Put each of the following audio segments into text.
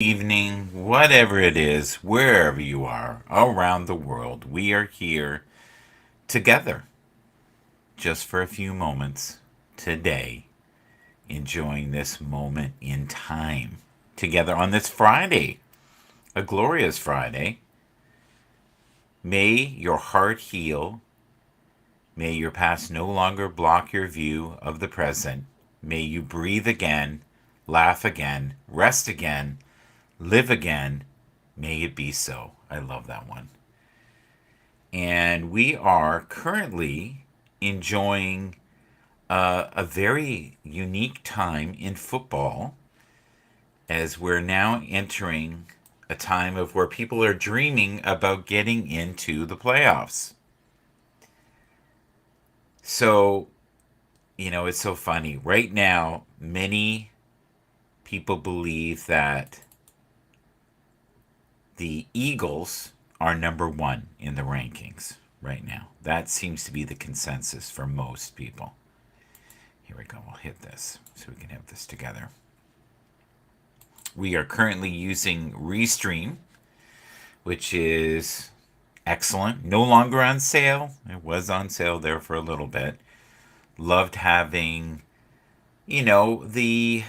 Evening, whatever it is, wherever you are around the world, we are here together just for a few moments today, enjoying this moment in time together on this Friday, a glorious Friday. May your heart heal. May your past no longer block your view of the present. May you breathe again, laugh again, rest again, live again. May it be so. I love that one. And we are currently enjoying a very unique time in football as we're now entering a time of where people are dreaming about getting into the playoffs. So, it's so funny. Right now, many people believe that the Eagles are number one in the rankings right now. That seems to be the consensus for most people. Here we go. We'll hit this so we can have this together. We are currently using Restream, which is excellent. No longer on sale. It was on sale there for a little bit. Loved having, the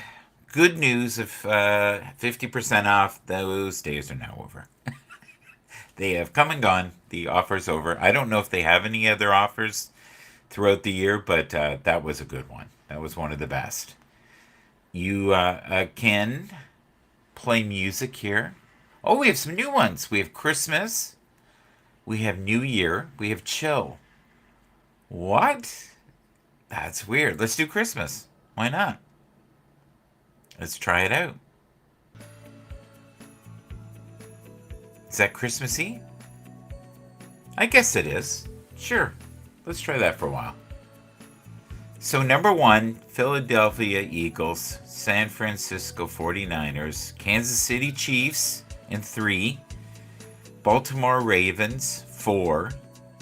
good news of 50% off. Those days are now over. They have come and gone. The offer's over. I don't know if they have any other offers throughout the year, but that was a good one. That was one of the best. You can play music here. Oh, we have some new ones. We have Christmas. We have New Year. We have Chill. What? That's weird. Let's do Christmas. Why not? Let's try it out. Is that Christmassy? I guess it is. Sure. Let's try that for a while. So, number one, Philadelphia Eagles, San Francisco 49ers, Kansas City Chiefs in 3, Baltimore Ravens 4,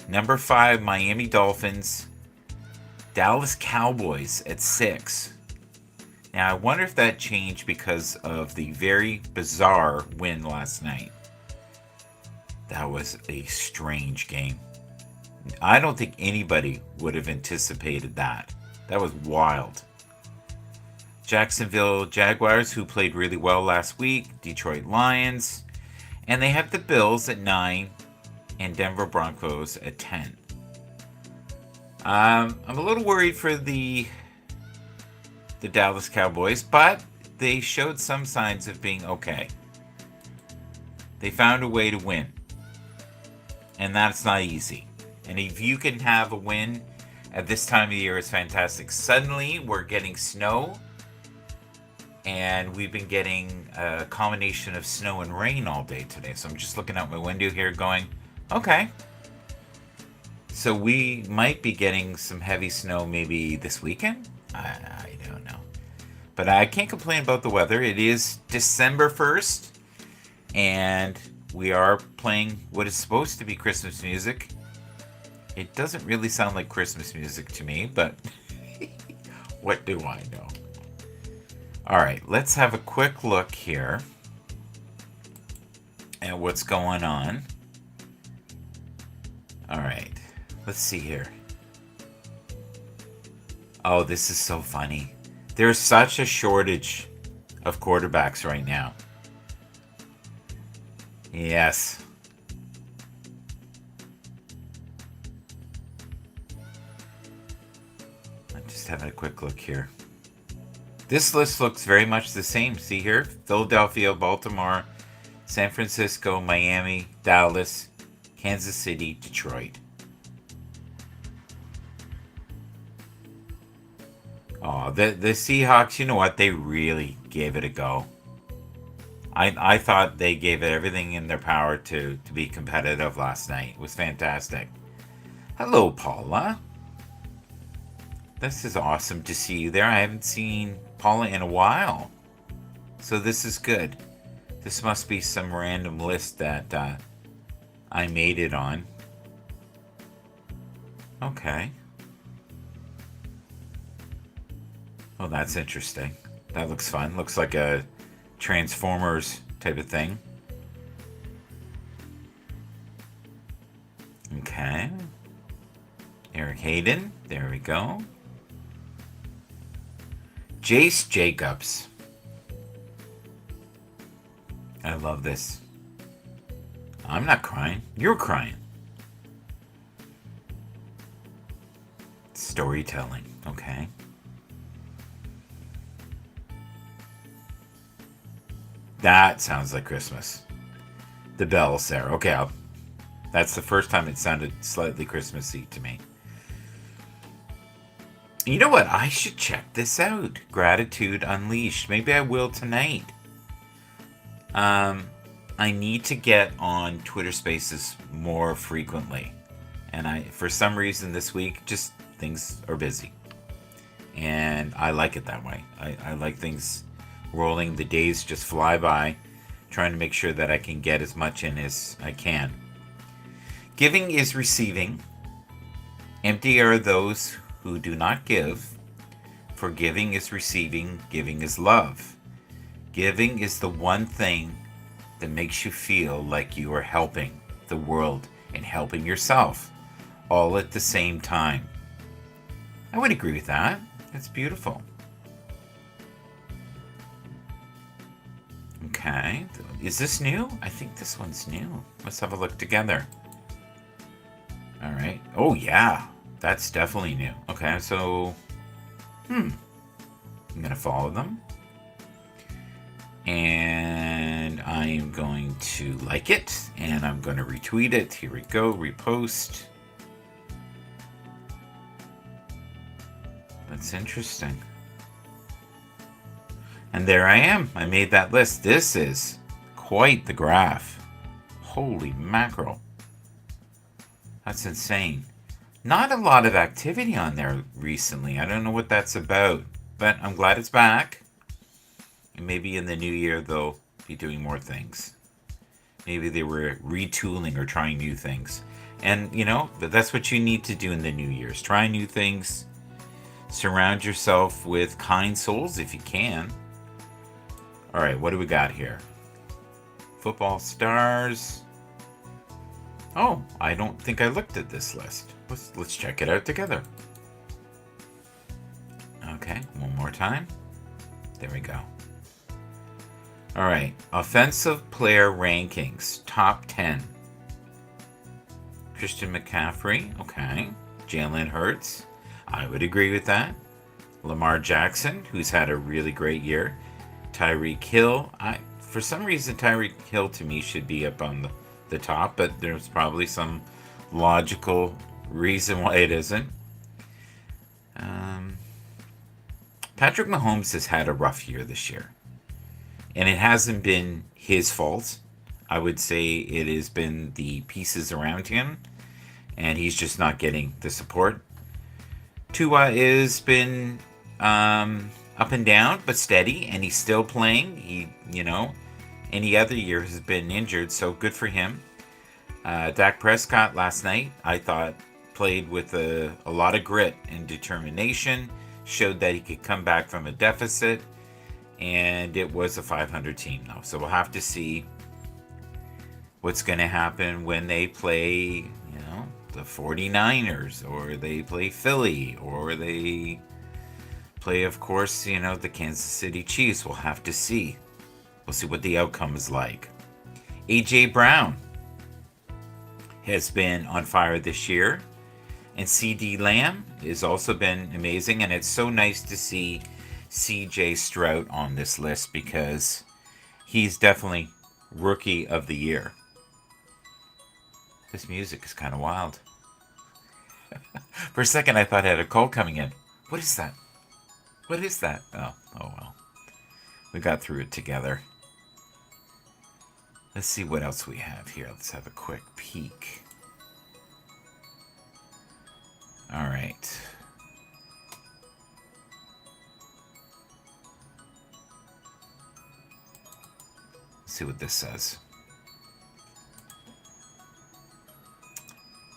number 5, Miami Dolphins, Dallas Cowboys at 6. Now, I wonder if that changed because of the very bizarre win last night. That was a strange game. I don't think anybody would have anticipated that. That was wild. Jacksonville Jaguars, who played really well last week, Detroit Lions, and they have the Bills at 9 and Denver Broncos at 10. I'm a little worried for the Dallas Cowboys, but they showed some signs of being okay. They found a way to win, and that's not easy. And if you can have a win at this time of the year, it's fantastic. Suddenly, we're getting snow, and we've been getting a combination of snow and rain all day today. So I'm just looking out my window here going, okay. So we might be getting some heavy snow maybe this weekend. I don't know. But I can't complain about the weather. It is December 1st, and we are playing what is supposed to be Christmas music. It doesn't really sound like Christmas music to me, but what do I know? All right, let's have a quick look here at what's going on. All right, let's see here. Oh, this is so funny. There's such a shortage of quarterbacks right now. Yes. I'm just having a quick look here. This list looks very much the same. See here? Philadelphia, Baltimore, San Francisco, Miami, Dallas, Kansas City, Detroit. Oh, the Seahawks, you know what? They really gave it a go. I thought they gave it everything in their power to be competitive last night. It was fantastic. Hello, Paula. This is awesome to see you there. I haven't seen Paula in a while. So this is good. This must be some random list that I made it on. Okay. Oh, that's interesting. That looks fun. Looks like a Transformers type of thing. Okay. Eric Hayden. There we go. Jace Jacobs. I love this. I'm not crying. You're crying. Storytelling. Okay. That sounds like Christmas. The bells there. Okay, that's the first time it sounded slightly Christmassy to me. You know what? I should check this out. Gratitude Unleashed. Maybe I will tonight. I need to get on Twitter Spaces more frequently. And for some reason this week, just things are busy. And I like it that way. I like things rolling. The days just fly by, trying to make sure that I can get as much in as I can. Giving is receiving. Empty are those who do not give. For giving is receiving. Giving is love. Giving is the one thing that makes you feel like you are helping the world and helping yourself all at the same time. I would agree with that. That's beautiful. Okay. Is this new? I think this one's new. Let's have a look together. All right. Oh, yeah. That's definitely new. Okay, so... I'm going to follow them. And I'm going to like it. And I'm going to retweet it. Here we go. Repost. That's interesting. And there I am. I made that list. This is quite the graph. Holy mackerel. That's insane. Not a lot of activity on there recently. I don't know what that's about. But I'm glad it's back. And maybe in the new year they'll be doing more things. Maybe they were retooling or trying new things. And, that's what you need to do in the new year's. Try new things. Surround yourself with kind souls if you can. All right, what do we got here? Football stars. Oh, I don't think I looked at this list. Let's check it out together. Okay, one more time. There we go. All right, offensive player rankings, top 10. Christian McCaffrey, okay. Jalen Hurts, I would agree with that. Lamar Jackson, who's had a really great year. Tyreek Hill, for some reason Tyreek Hill to me should be up on the top, but there's probably some logical reason why it isn't. Patrick Mahomes has had a rough year this year. And it hasn't been his fault. I would say it has been the pieces around him. And he's just not getting the support. Tua has been up and down, but steady. And he's still playing. Any other year has been injured. So good for him. Dak Prescott last night, I thought, played with a lot of grit and determination. Showed that he could come back from a deficit. And it was a 500 team, though. So we'll have to see what's going to happen when they play, the 49ers, or they play Philly, or they play, of course, the Kansas City Chiefs. We'll have to see. We'll see what the outcome is like. A.J. Brown has been on fire this year. And C.D. Lamb has also been amazing. And it's so nice to see C.J. Stroud on this list because he's definitely Rookie of the Year. This music is kind of wild. For a second, I thought I had a call coming in. What is that? What is that? Oh well. We got through it together. Let's see what else we have here. Let's have a quick peek. All right. Let's see what this says.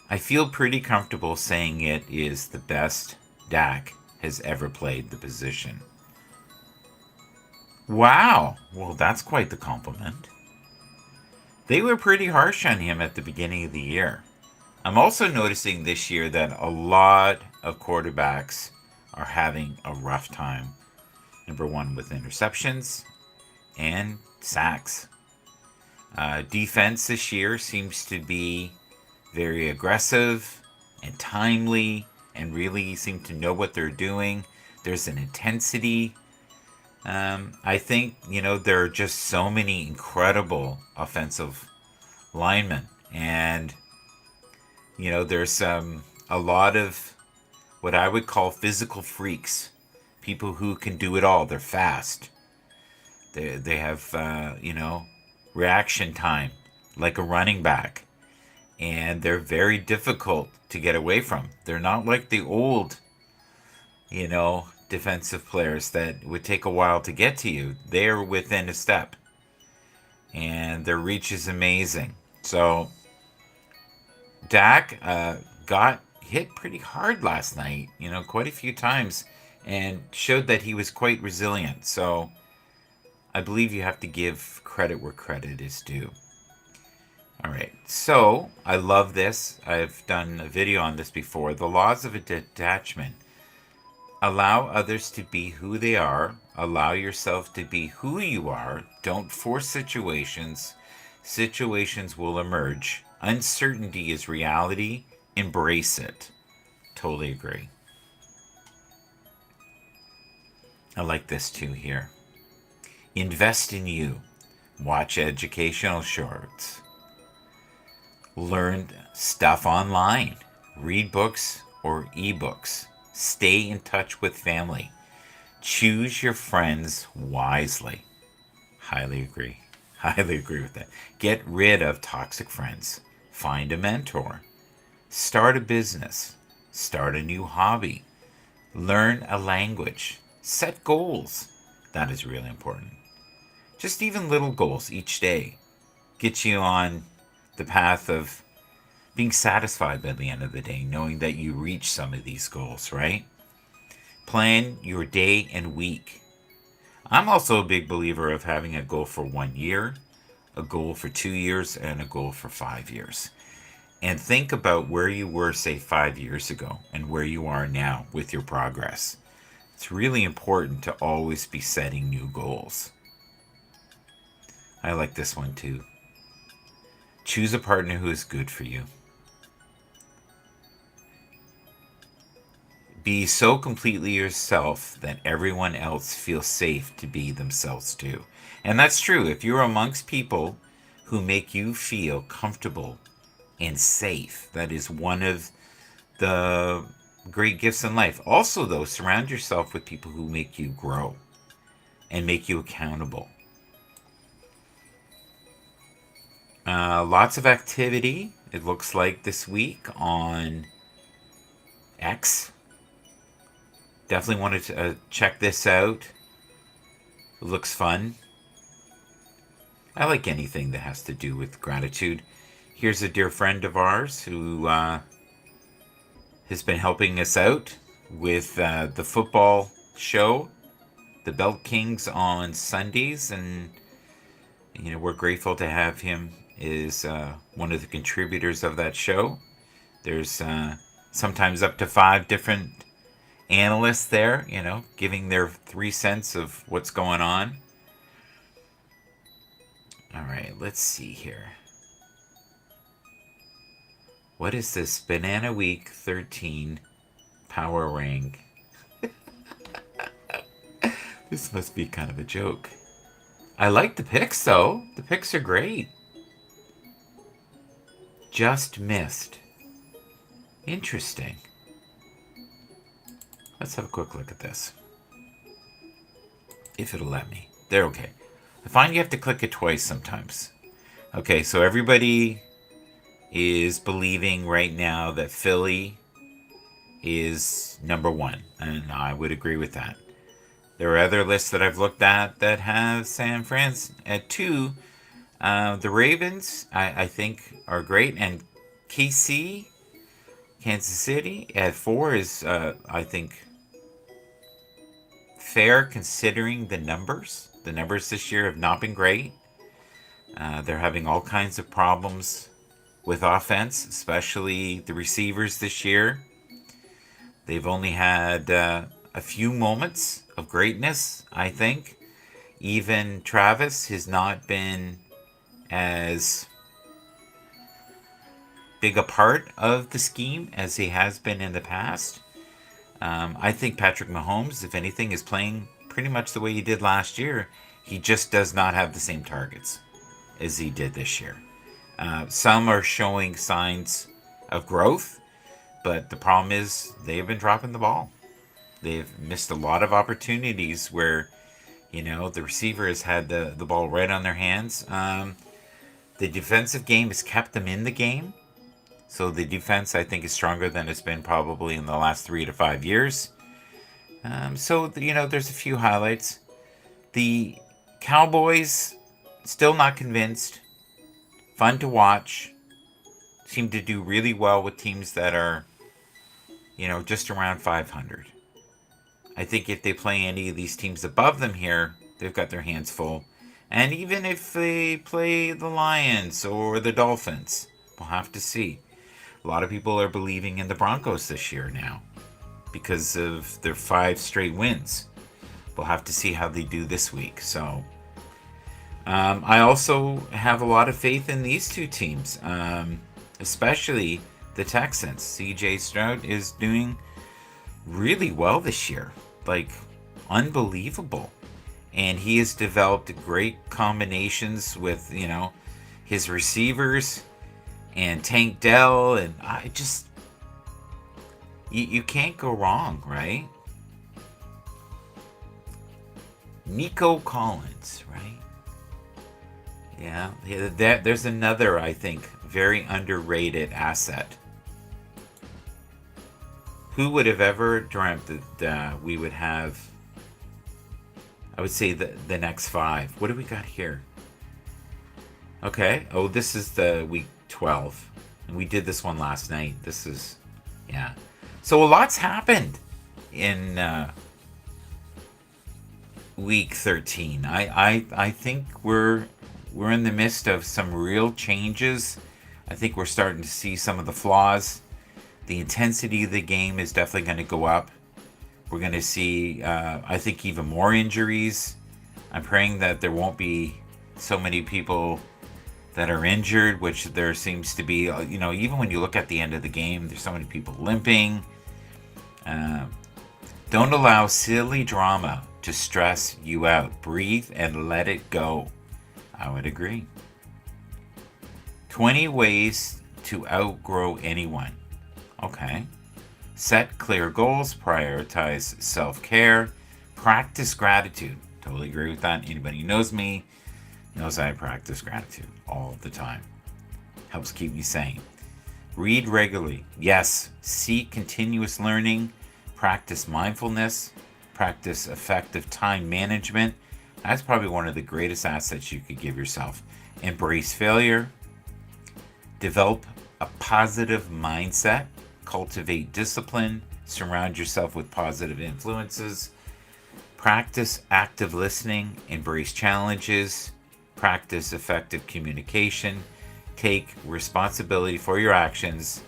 I feel pretty comfortable saying it is the best Dak has ever played the position. Wow. Well, that's quite the compliment. They were pretty harsh on him at the beginning of the year. I'm also noticing this year that a lot of quarterbacks are having a rough time. Number one, with interceptions and sacks. Defense this year seems to be very aggressive and timely and really seem to know what they're doing. There's an intensity. I think, there are just so many incredible offensive linemen. And, there's a lot of what I would call physical freaks. People who can do it all. They're fast. They have, reaction time like a running back. And they're very difficult to get away from. They're not like the old, defensive players that would take a while to get to you. They're within a step. And their reach is amazing. So Dak got hit pretty hard last night, quite a few times, and showed that he was quite resilient. So I believe you have to give credit where credit is due. All right, so I love this. I've done a video on this before. The laws of detachment. Allow others to be who they are. Allow yourself to be who you are. Don't force situations. Situations will emerge. Uncertainty is reality. Embrace it. Totally agree. I like this too here. Invest in you. Watch educational shorts. Learn stuff online. Read books or ebooks. Stay in touch with family. Choose your friends wisely. Highly agree. Highly agree with that. Get rid of toxic friends. Find a mentor. Start a business. Start a new hobby. Learn a language. Set goals. That is really important. Just even little goals each day get you on the path of being satisfied by the end of the day, knowing that you reach some of these goals, right? Plan your day and week. I'm also a big believer of having a goal for 1 year, a goal for 2 years, and a goal for 5 years. And think about where you were, say, 5 years ago and where you are now with your progress. It's really important to always be setting new goals. I like this one too. Choose a partner who is good for you. Be so completely yourself that everyone else feels safe to be themselves too. And that's true. If you're amongst people who make you feel comfortable and safe, that is one of the great gifts in life. Also, though, surround yourself with people who make you grow and make you accountable. Lots of activity, it looks like, this week on X. Definitely wanted to check this out. It looks fun. I like anything that has to do with gratitude. Here's a dear friend of ours who has been helping us out with the football show, the Belt Kings on Sundays, and we're grateful to have him as one of the contributors of that show. There's sometimes up to 5 different analysts there, giving their 3 cents of what's going on. All right, let's see here. What is this Banana Week 13 Power Ring? This must be kind of a joke. I like the pics though. The pics are great. Just missed. Interesting. Let's have a quick look at this. If it'll let me. There, okay. I find you have to click it twice sometimes. Okay, so everybody is believing right now that Philly is number one, and I would agree with that. There are other lists that I've looked at that have San Fran at 2. The Ravens, I think, are great, and KC, Kansas City, at 4 is, I think, fair considering the numbers. The numbers this year have not been great. They're having all kinds of problems with offense, especially the receivers this year. They've only had a few moments of greatness, I think. Even Travis has not been as big a part of the scheme as he has been in the past. I think Patrick Mahomes, if anything, is playing pretty much the way he did last year. He just does not have the same targets as he did this year. Some are showing signs of growth, but the problem is they've been dropping the ball. They've missed a lot of opportunities where, the receiver has had the ball right on their hands. The defensive game has kept them in the game. So the defense, I think, is stronger than it's been probably in the last 3 to 5 years. There's a few highlights. The Cowboys, still not convinced. Fun to watch. Seem to do really well with teams that are, just around 500. I think if they play any of these teams above them here, they've got their hands full. And even if they play the Lions or the Dolphins, we'll have to see. A lot of people are believing in the Broncos this year now because of their 5 straight wins. We'll have to see how they do this week. So I also have a lot of faith in these two teams, especially the Texans. CJ Stroud is doing really well this year, like unbelievable. And he has developed great combinations with, his receivers and Tank Dell. And I just, you can't go wrong, right? Nico Collins, right? Yeah, there's another, I think, very underrated asset. Who would have ever dreamt that we would have, I would say, the next 5. What do we got here? Okay. Oh, this is the week 12. And we did this one last night. This is, yeah. So a lot's happened in week 13. I think we're in the midst of some real changes. I think we're starting to see some of the flaws. The intensity of the game is definitely going to go up. We're going to see, I think, even more injuries. I'm praying that there won't be so many people that are injured, which there seems to be. Even when you look at the end of the game, there's so many people limping. Don't allow silly drama to stress you out. Breathe and let it go. I would agree. 20 ways to outgrow anyone. Okay. Set clear goals. Prioritize self-care. Practice gratitude. Totally agree with that. Anybody who knows me knows I practice gratitude all the time. Helps keep me sane. Read regularly. Yes. Seek continuous learning. Practice mindfulness. Practice effective time management. That's probably one of the greatest assets you could give yourself. Embrace failure. Develop a positive mindset. Cultivate discipline. Surround yourself with positive influences. Practice active listening. Embrace challenges. Practice effective communication. Take responsibility for your actions.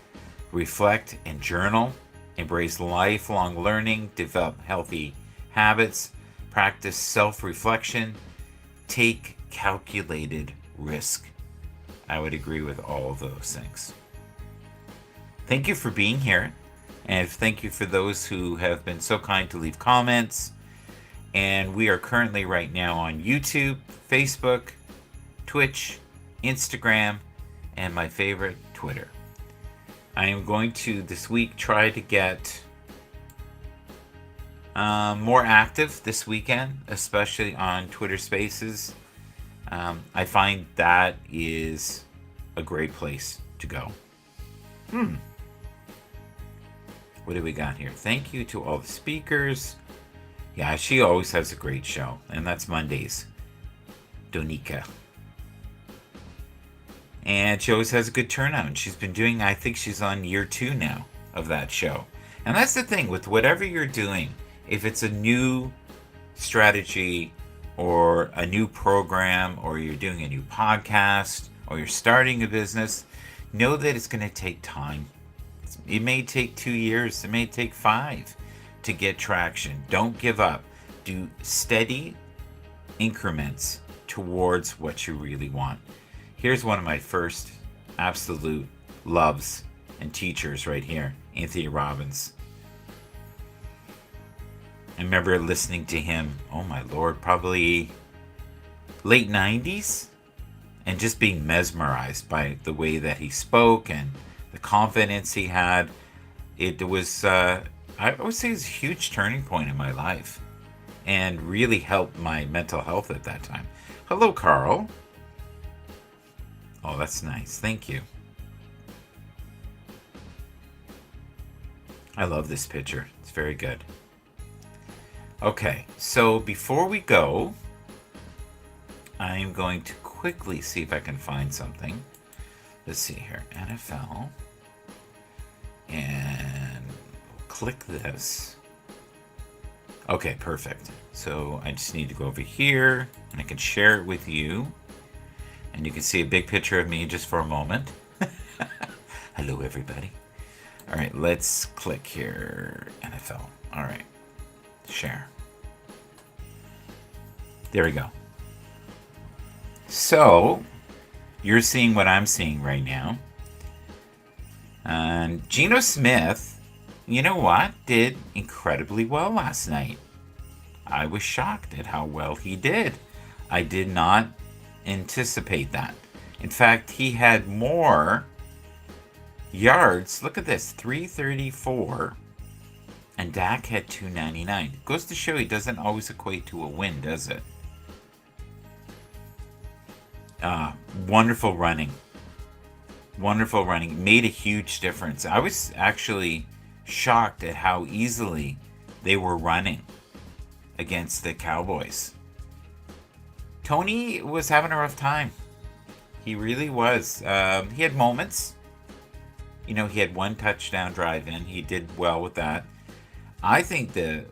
Reflect and journal. Embrace lifelong learning. Develop healthy habits. Practice self-reflection. Take calculated risk. I would agree with all of those things. Thank you for being here. And thank you for those who have been so kind to leave comments. And we are currently right now on YouTube, Facebook, Twitch, Instagram, and my favorite, Twitter. I am going to, this week, try to get more active this weekend, especially on Twitter Spaces. I find that is a great place to go. What do we got here? Thank you to all the speakers. Yeah, she always has a great show, and that's Mondays. Donika. And she always has a good turnout. And she's been doing, I think she's on year 2 now of that show. And that's the thing with whatever you're doing. If it's a new strategy or a new program, or you're doing a new podcast, or you're starting a business, know that it's going to take time. It may take 2 years, it may take 5 to get traction. Don't give up. Do steady increments towards what you really want. Here's one of my first absolute loves and teachers right here, Anthony Robbins. I remember listening to him, oh my lord, probably late 90s, and just being mesmerized by the way that he spoke and the confidence he had. It was, I would say, it was a huge turning point in my life and really helped my mental health at that time. Hello, Carl. Oh, that's nice. Thank you. I love this picture. It's very good. Okay, so before we go, I'm going to quickly see if I can find something. Let's see here, NFL, and click this. Okay, perfect. So I just need to go over here, and I can share it with you, and you can see a big picture of me just for a moment. Hello, everybody. All right, let's click here, NFL. All right, share. There we go. So, you're seeing what I'm seeing right now. And Geno Smith, you know what, did incredibly well last night. I was shocked at how well he did. I did not anticipate that. In fact, he had more yards. Look at this, 334. And Dak had 299. Goes to show he doesn't always equate to a win, does it? Wonderful running. Wonderful running. Made a huge difference. I was actually shocked at how easily they were running against the Cowboys. Tony was having a rough time. He really was. He had moments. You know, he had one touchdown drive in. He did well with that. I think the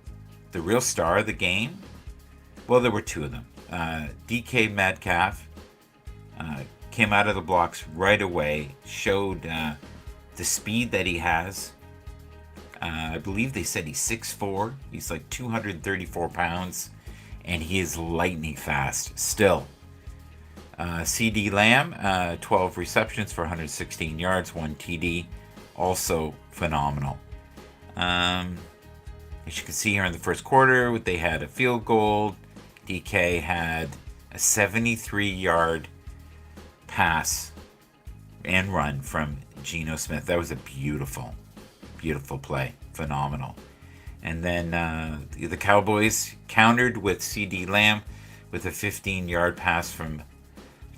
real star of the game, well, there were two of them. DK Metcalf came out of the blocks right away, showed the speed that he has. I believe they said he's 6'4". He's like 234 pounds, and he is lightning fast still. CD Lamb, 12 receptions for 116 yards, 1 TD, also phenomenal. As you can see here in the first quarter, they had a field goal. DK had a 73-yard pass and run from Geno Smith. That was a beautiful, beautiful play. Phenomenal. And then the Cowboys countered with CD Lamb with a 15-yard pass from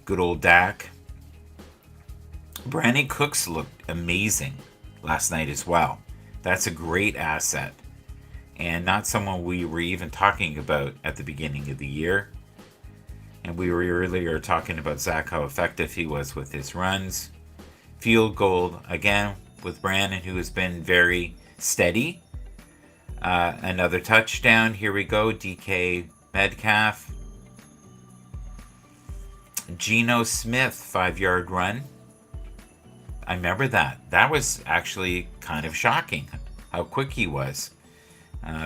good old Dak. Brandon Cooks looked amazing last night as well. That's a great asset. And not someone we were even talking about at the beginning of the year. And we were earlier talking about Zach, how effective he was with his runs. Field goal, again, with Brandon, who has been very steady. Another touchdown. Here we go. DK Metcalf. Geno Smith, 5-yard run. I remember that. That was actually kind of shocking, how quick he was.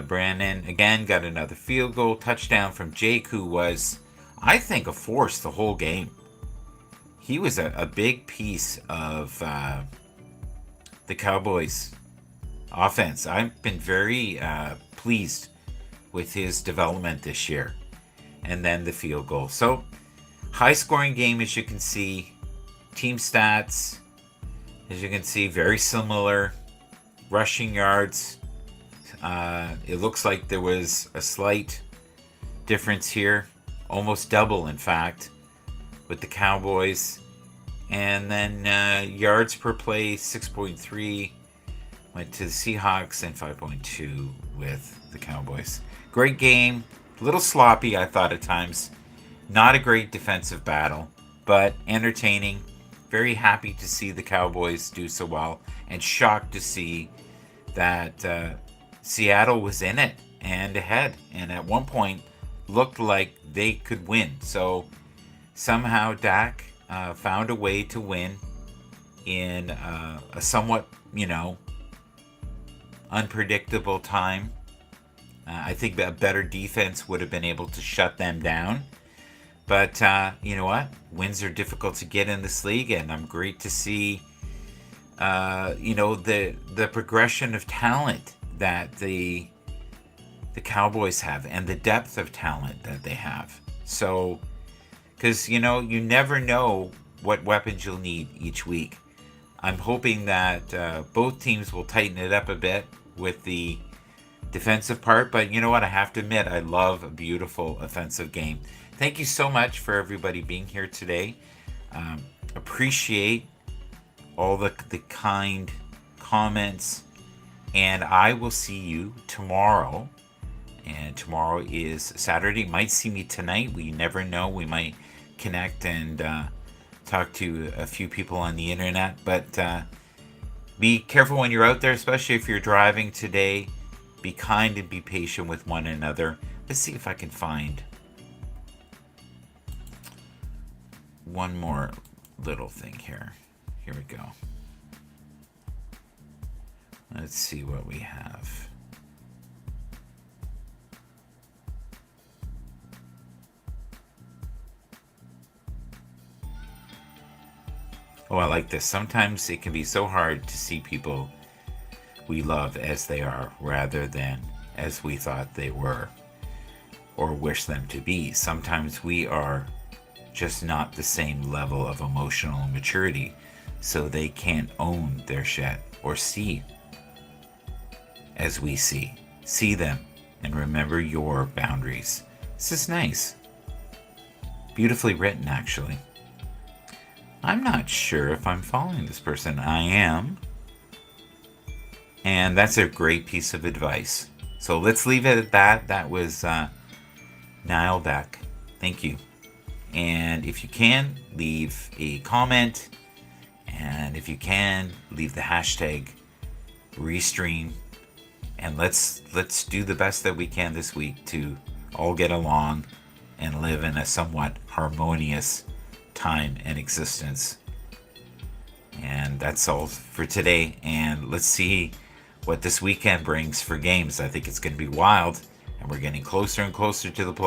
Brandon, again, got another field goal. Touchdown from Jake, who was, I think, a force the whole game. He was a big piece of the Cowboys' offense. I've been very pleased with his development this year. And then the field goal. So, high-scoring game, as you can see. Team stats, as you can see, very similar. Rushing yards. It looks like there was a slight difference here. Almost double, in fact, with the Cowboys. And then yards per play, 6.3 went to the Seahawks and 5.2 with the Cowboys. Great game. A little sloppy, I thought, at times. Not a great defensive battle, but entertaining. Very happy to see the Cowboys do so well, and shocked to see that Seattle was in it and ahead. And at one point, looked like they could win. So somehow Dak found a way to win in a somewhat, unpredictable time. I think a better defense would have been able to shut them down. But you know what? Wins are difficult to get in this league, and I'm great to see, the progression of talent that the Cowboys have, and the depth of talent that they have. So, because you never know what weapons you'll need each week. I'm hoping that both teams will tighten it up a bit with the defensive part, but you know what? I have to admit, I love a beautiful offensive game. Thank you so much for everybody being here today. Appreciate all the kind comments, and I will see you tomorrow. And tomorrow is Saturday. Might see me tonight. We never know. We might connect and talk to a few people on the internet. But be careful when you're out there, especially if you're driving today. Be kind and be patient with one another. Let's see if I can find one more little thing here. Here we go. Let's see what we have. Oh, I like this. Sometimes it can be so hard to see people we love as they are rather than as we thought they were or wish them to be. Sometimes we are just not the same level of emotional maturity, so they can't own their shit or see as we see. See them and remember your boundaries. This is nice. Beautifully written, actually. I'm not sure if I'm following this person. I am. And that's a great piece of advice. So let's leave it at that. That was Niall Beck. Thank you. And if you can, leave a comment. And if you can, leave the hashtag Restream. And let's do the best that we can this week to all get along and live in a somewhat harmonious time and existence. And that's all for today. And let's see what this weekend brings for games. I think it's going to be wild, and we're getting closer and closer to the play.